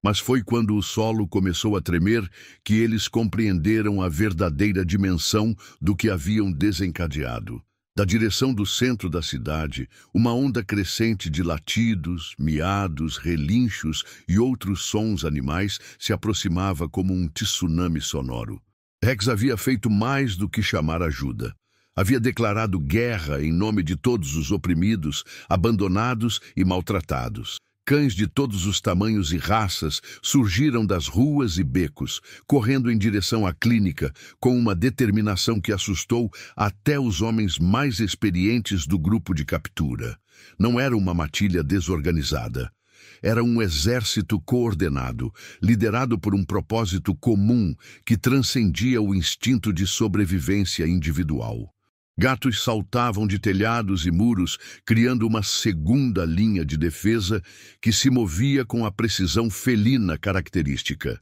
Mas foi quando o solo começou a tremer que eles compreenderam a verdadeira dimensão do que haviam desencadeado. Da direção do centro da cidade, uma onda crescente de latidos, miados, relinchos e outros sons animais se aproximava como um tsunami sonoro. Rex havia feito mais do que chamar ajuda. Havia declarado guerra em nome de todos os oprimidos, abandonados e maltratados. Cães de todos os tamanhos e raças surgiram das ruas e becos, correndo em direção à clínica, com uma determinação que assustou até os homens mais experientes do grupo de captura. Não era uma matilha desorganizada. Era um exército coordenado, liderado por um propósito comum que transcendia o instinto de sobrevivência individual. Gatos saltavam de telhados e muros, criando uma segunda linha de defesa que se movia com a precisão felina característica.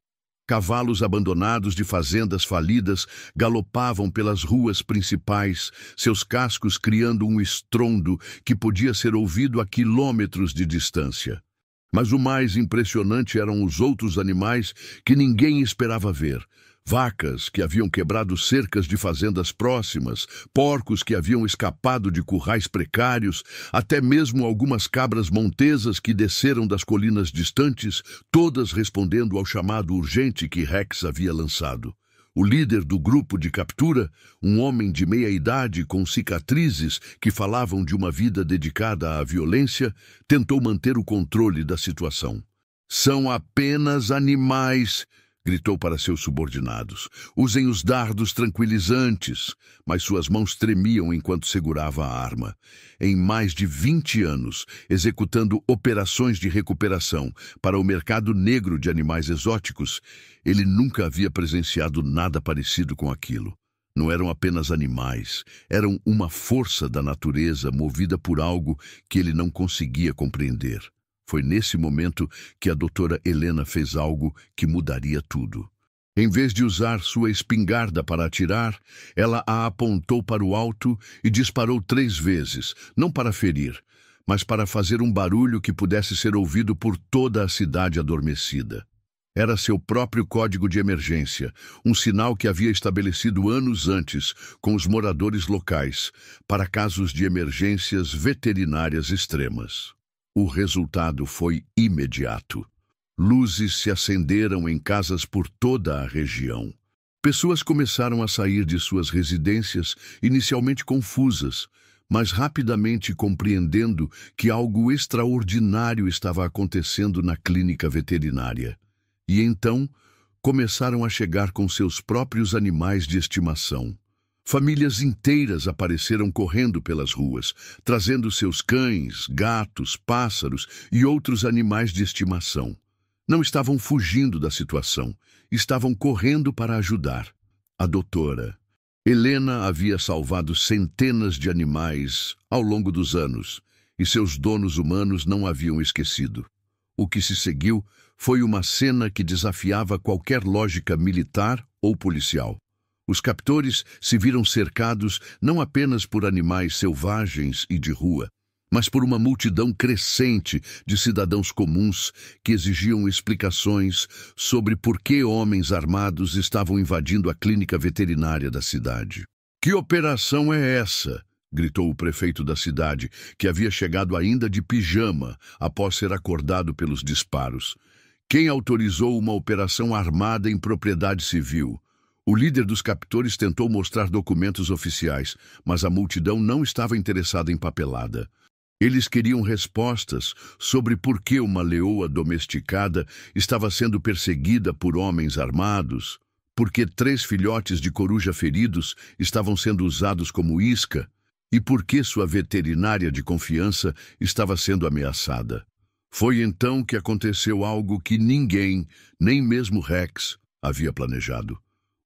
Cavalos abandonados de fazendas falidas galopavam pelas ruas principais, seus cascos criando um estrondo que podia ser ouvido a quilômetros de distância. Mas o mais impressionante eram os outros animais que ninguém esperava ver. Vacas que haviam quebrado cercas de fazendas próximas, porcos que haviam escapado de currais precários, até mesmo algumas cabras montesas que desceram das colinas distantes, todas respondendo ao chamado urgente que Rex havia lançado. O líder do grupo de captura, um homem de meia-idade com cicatrizes que falavam de uma vida dedicada à violência, tentou manter o controle da situação. "São apenas animais", gritou para seus subordinados. "Usem os dardos tranquilizantes", mas suas mãos tremiam enquanto segurava a arma. Em mais de 20 anos, executando operações de recuperação para o mercado negro de animais exóticos, ele nunca havia presenciado nada parecido com aquilo. Não eram apenas animais, eram uma força da natureza movida por algo que ele não conseguia compreender. Foi nesse momento que a doutora Helena fez algo que mudaria tudo. Em vez de usar sua espingarda para atirar, ela a apontou para o alto e disparou 3 vezes, não para ferir, mas para fazer um barulho que pudesse ser ouvido por toda a cidade adormecida. Era seu próprio código de emergência, um sinal que havia estabelecido anos antes com os moradores locais para casos de emergências veterinárias extremas. O resultado foi imediato. Luzes se acenderam em casas por toda a região. Pessoas começaram a sair de suas residências, inicialmente confusas, mas rapidamente compreendendo que algo extraordinário estava acontecendo na clínica veterinária. E então começaram a chegar com seus próprios animais de estimação. Famílias inteiras apareceram correndo pelas ruas, trazendo seus cães, gatos, pássaros e outros animais de estimação. Não estavam fugindo da situação, estavam correndo para ajudar. A doutora Helena havia salvado centenas de animais ao longo dos anos, e seus donos humanos não haviam esquecido. O que se seguiu foi uma cena que desafiava qualquer lógica militar ou policial. Os captores se viram cercados não apenas por animais selvagens e de rua, mas por uma multidão crescente de cidadãos comuns que exigiam explicações sobre por que homens armados estavam invadindo a clínica veterinária da cidade. "Que operação é essa?" gritou o prefeito da cidade, que havia chegado ainda de pijama após ser acordado pelos disparos. "Quem autorizou uma operação armada em propriedade civil?" O líder dos captores tentou mostrar documentos oficiais, mas a multidão não estava interessada em papelada. Eles queriam respostas sobre por que uma leoa domesticada estava sendo perseguida por homens armados, por que 3 filhotes de coruja feridos estavam sendo usados como isca e por que sua veterinária de confiança estava sendo ameaçada. Foi então que aconteceu algo que ninguém, nem mesmo Rex, havia planejado.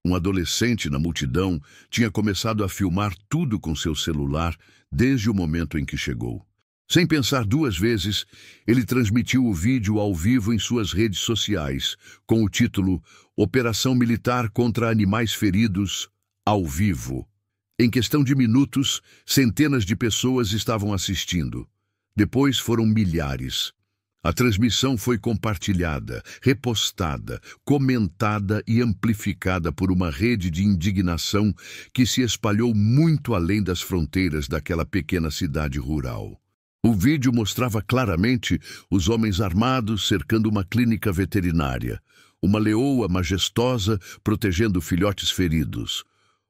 Um adolescente na multidão tinha começado a filmar tudo com seu celular desde o momento em que chegou. Sem pensar 2 vezes, ele transmitiu o vídeo ao vivo em suas redes sociais, com o título "Operação Militar contra Animais Feridos, ao vivo". Em questão de minutos, centenas de pessoas estavam assistindo. Depois foram milhares. A transmissão foi compartilhada, repostada, comentada e amplificada por uma rede de indignação que se espalhou muito além das fronteiras daquela pequena cidade rural. O vídeo mostrava claramente os homens armados cercando uma clínica veterinária, uma leoa majestosa protegendo filhotes feridos,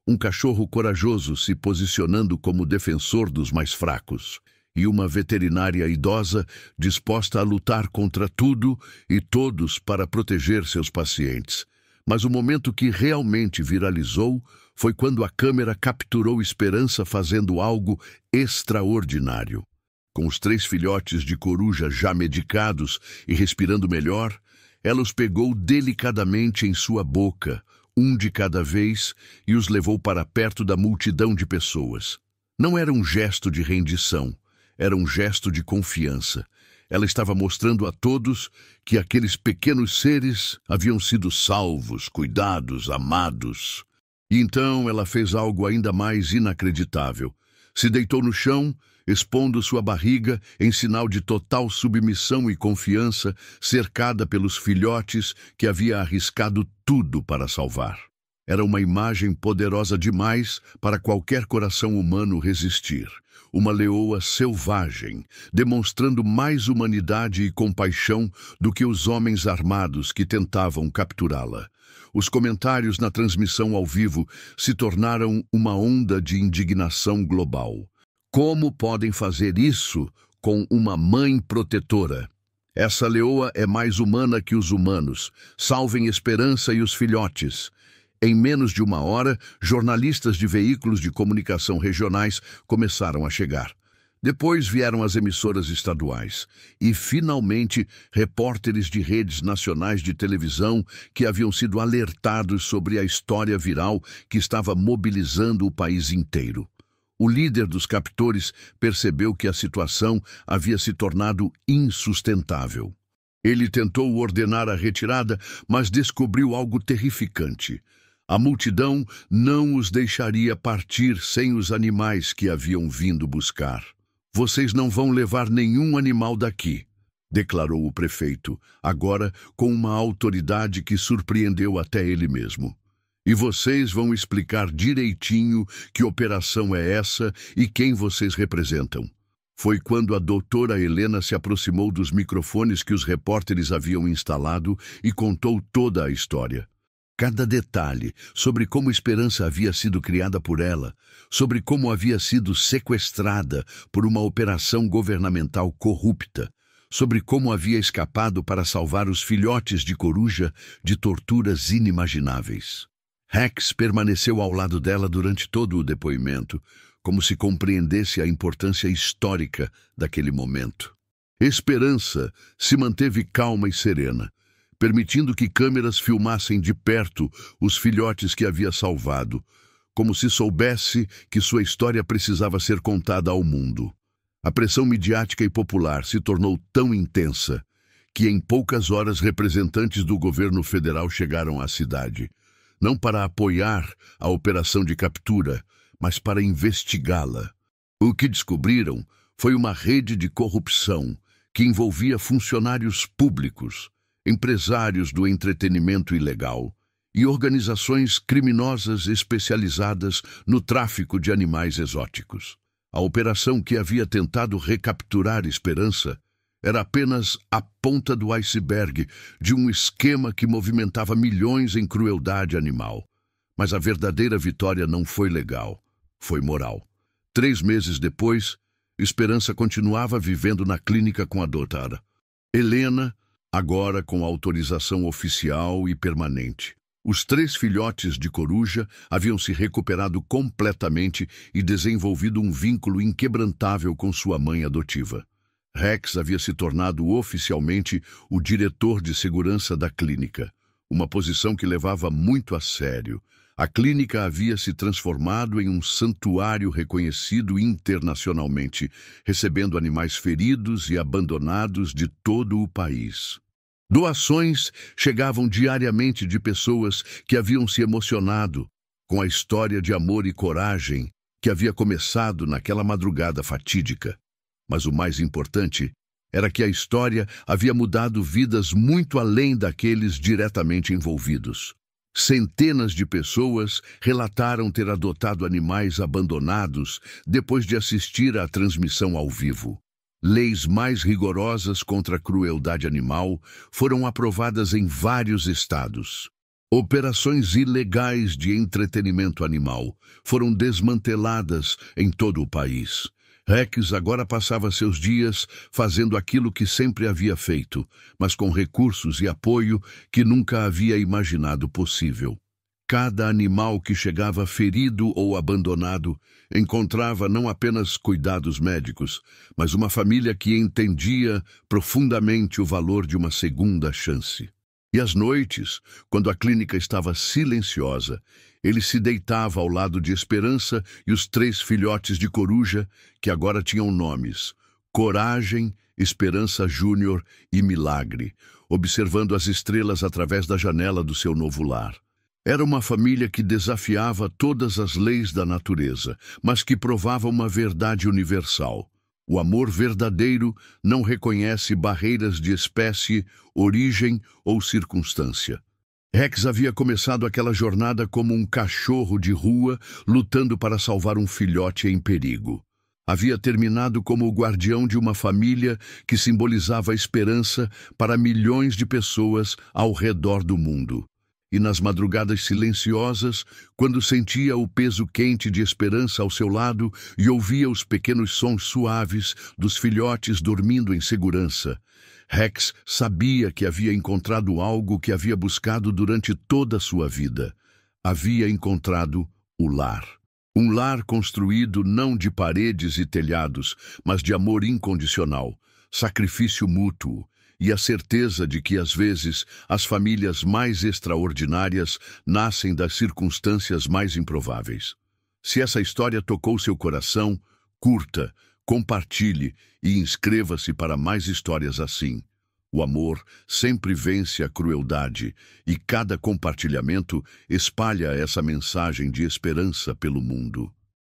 um cachorro corajoso se posicionando como defensor dos mais fracos, e uma veterinária idosa disposta a lutar contra tudo e todos para proteger seus pacientes. Mas o momento que realmente viralizou foi quando a câmera capturou Esperança fazendo algo extraordinário. Com os 3 filhotes de coruja já medicados e respirando melhor, ela os pegou delicadamente em sua boca, um de cada vez, e os levou para perto da multidão de pessoas. Não era um gesto de rendição, era um gesto de confiança. Ela estava mostrando a todos que aqueles pequenos seres haviam sido salvos, cuidados, amados. E então ela fez algo ainda mais inacreditável. Se deitou no chão, expondo sua barriga em sinal de total submissão e confiança, cercada pelos filhotes que havia arriscado tudo para salvar. Era uma imagem poderosa demais para qualquer coração humano resistir. Uma leoa selvagem, demonstrando mais humanidade e compaixão do que os homens armados que tentavam capturá-la. Os comentários na transmissão ao vivo se tornaram uma onda de indignação global. Como podem fazer isso com uma mãe protetora? Essa leoa é mais humana que os humanos. Salvem Esperança e os filhotes. Em menos de 1 hora, jornalistas de veículos de comunicação regionais começaram a chegar. Depois vieram as emissoras estaduais e, finalmente, repórteres de redes nacionais de televisão que haviam sido alertados sobre a história viral que estava mobilizando o país inteiro. O líder dos captores percebeu que a situação havia se tornado insustentável. Ele tentou ordenar a retirada, mas descobriu algo terrificante. A multidão não os deixaria partir sem os animais que haviam vindo buscar. "Vocês não vão levar nenhum animal daqui", declarou o prefeito, agora com uma autoridade que surpreendeu até ele mesmo. "E vocês vão explicar direitinho que operação é essa e quem vocês representam." Foi quando a doutora Helena se aproximou dos microfones que os repórteres haviam instalado e contou toda a história. Cada detalhe sobre como Esperança havia sido criada por ela, sobre como havia sido sequestrada por uma operação governamental corrupta, sobre como havia escapado para salvar os filhotes de coruja de torturas inimagináveis. Rex permaneceu ao lado dela durante todo o depoimento, como se compreendesse a importância histórica daquele momento. Esperança se manteve calma e serena, permitindo que câmeras filmassem de perto os filhotes que havia salvado, como se soubesse que sua história precisava ser contada ao mundo. A pressão midiática e popular se tornou tão intensa que em poucas horas representantes do governo federal chegaram à cidade, não para apoiar a operação de captura, mas para investigá-la. O que descobriram Foi uma rede de corrupção que envolvia funcionários públicos, empresários do entretenimento ilegal e organizações criminosas especializadas no tráfico de animais exóticos. A operação que havia tentado recapturar Esperança era apenas a ponta do iceberg de um esquema que movimentava milhões em crueldade animal. Mas a verdadeira vitória não foi legal, foi moral. 3 meses depois, Esperança continuava vivendo na clínica com a doutora Helena, agora com autorização oficial e permanente. Os 3 filhotes de coruja haviam se recuperado completamente e desenvolvido um vínculo inquebrantável com sua mãe adotiva. Rex havia se tornado oficialmente o diretor de segurança da clínica, uma posição que levava muito a sério. A clínica havia se transformado em um santuário reconhecido internacionalmente, recebendo animais feridos e abandonados de todo o país. Doações chegavam diariamente de pessoas que haviam se emocionado com a história de amor e coragem que havia começado naquela madrugada fatídica. Mas o mais importante era que a história havia mudado vidas muito além daqueles diretamente envolvidos. Centenas de pessoas relataram ter adotado animais abandonados depois de assistir à transmissão ao vivo. Leis mais rigorosas contra a crueldade animal foram aprovadas em vários estados. Operações ilegais de entretenimento animal foram desmanteladas em todo o país. Rex agora passava seus dias fazendo aquilo que sempre havia feito, mas com recursos e apoio que nunca havia imaginado possível. Cada animal que chegava ferido ou abandonado encontrava não apenas cuidados médicos, mas uma família que entendia profundamente o valor de uma segunda chance. E às noites, quando a clínica estava silenciosa, ele se deitava ao lado de Esperança e os 3 filhotes de coruja, que agora tinham nomes: Coragem, Esperança Júnior e Milagre, observando as estrelas através da janela do seu novo lar. Era uma família que desafiava todas as leis da natureza, mas que provava uma verdade universal. O amor verdadeiro não reconhece barreiras de espécie, origem ou circunstância. Rex havia começado aquela jornada como um cachorro de rua lutando para salvar um filhote em perigo. Havia terminado como o guardião de uma família que simbolizava a esperança para milhões de pessoas ao redor do mundo. E nas madrugadas silenciosas, quando sentia o peso quente de Esperança ao seu lado e ouvia os pequenos sons suaves dos filhotes dormindo em segurança, Rex sabia que havia encontrado algo que havia buscado durante toda a sua vida. Havia encontrado o lar. Um lar construído não de paredes e telhados, mas de amor incondicional, sacrifício mútuo e a certeza de que, às vezes, as famílias mais extraordinárias nascem das circunstâncias mais improváveis. Se essa história tocou seu coração, curta, compartilhe e inscreva-se para mais histórias assim. O amor sempre vence a crueldade e cada compartilhamento espalha essa mensagem de esperança pelo mundo.